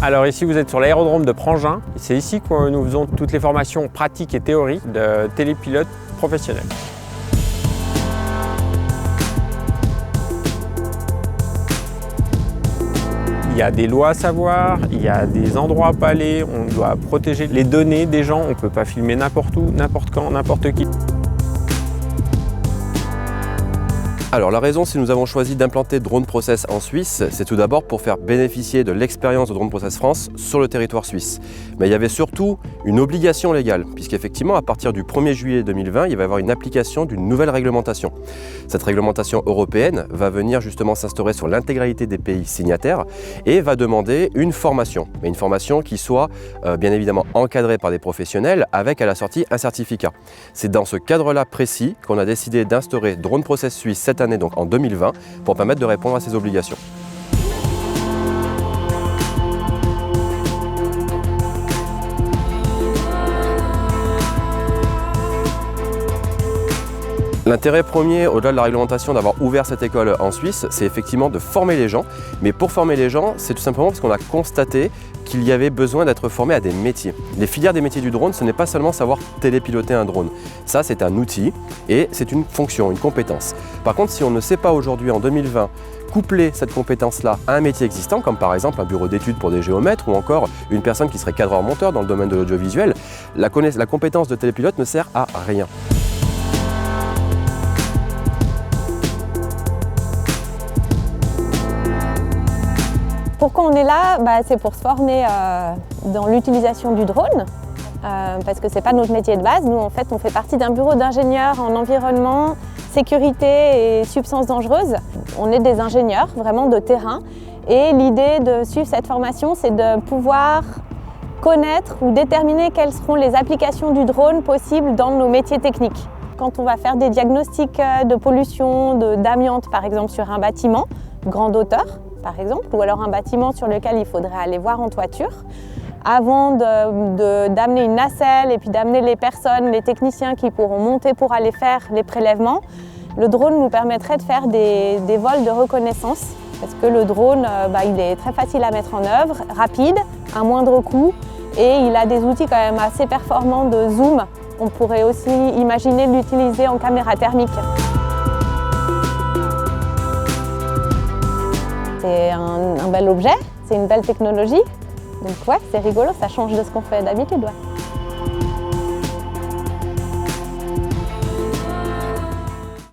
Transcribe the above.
Alors ici vous êtes sur l'aérodrome de Prangin. C'est ici que nous faisons toutes les formations pratiques et théoriques de télépilotes professionnels. Il y a des lois à savoir, il y a des endroits à pas aller, on doit protéger les données des gens, on ne peut pas filmer n'importe où, n'importe quand, n'importe qui. Alors la raison si nous avons choisi d'implanter Drone Process en Suisse, c'est tout d'abord pour faire bénéficier de l'expérience de Drone Process France sur le territoire suisse. Mais il y avait surtout une obligation légale, puisqu'effectivement à partir du 1er juillet 2020, il va y avoir une application d'une nouvelle réglementation. Cette réglementation européenne va venir justement s'instaurer sur l'intégralité des pays signataires et va demander une formation, mais une formation qui soit bien évidemment encadrée par des professionnels avec à la sortie un certificat. C'est dans ce cadre-là précis qu'on a décidé d'instaurer Drone Process Suisse cette année, donc en 2020, pour permettre de répondre à ces obligations. L'intérêt premier, au-delà de la réglementation, d'avoir ouvert cette école en Suisse, c'est effectivement de former les gens. Mais pour former les gens, c'est tout simplement parce qu'on a constaté qu'il y avait besoin d'être formé à des métiers. Les filières des métiers du drone, ce n'est pas seulement savoir télépiloter un drone. Ça, c'est un outil et c'est une fonction, une compétence. Par contre, si on ne sait pas aujourd'hui, en 2020, coupler cette compétence-là à un métier existant, comme par exemple un bureau d'études pour des géomètres ou encore une personne qui serait cadreur-monteur dans le domaine de l'audiovisuel, la compétence de télépilote ne sert à rien. Pourquoi on est là? C'est pour se former dans l'utilisation du drone, parce que ce n'est pas notre métier de base. Nous, en fait, on fait partie d'un bureau d'ingénieurs en environnement, sécurité et substances dangereuses. On est des ingénieurs vraiment de terrain et l'idée de suivre cette formation, c'est de pouvoir connaître ou déterminer quelles seront les applications du drone possibles dans nos métiers techniques. Quand on va faire des diagnostics de pollution, d'amiante par exemple sur un bâtiment, grande hauteur, par exemple, ou alors un bâtiment sur lequel il faudrait aller voir en toiture, avant d'amener une nacelle et puis d'amener les personnes, les techniciens qui pourront monter pour aller faire les prélèvements, le drone nous permettrait de faire des vols de reconnaissance parce que le drone, il est très facile à mettre en œuvre, rapide, à moindre coût et il a des outils quand même assez performants de zoom. On pourrait aussi imaginer l'utiliser en caméra thermique. C'est un bel objet, c'est une belle technologie, donc ouais, c'est rigolo, ça change de ce qu'on fait d'habitude. Ouais.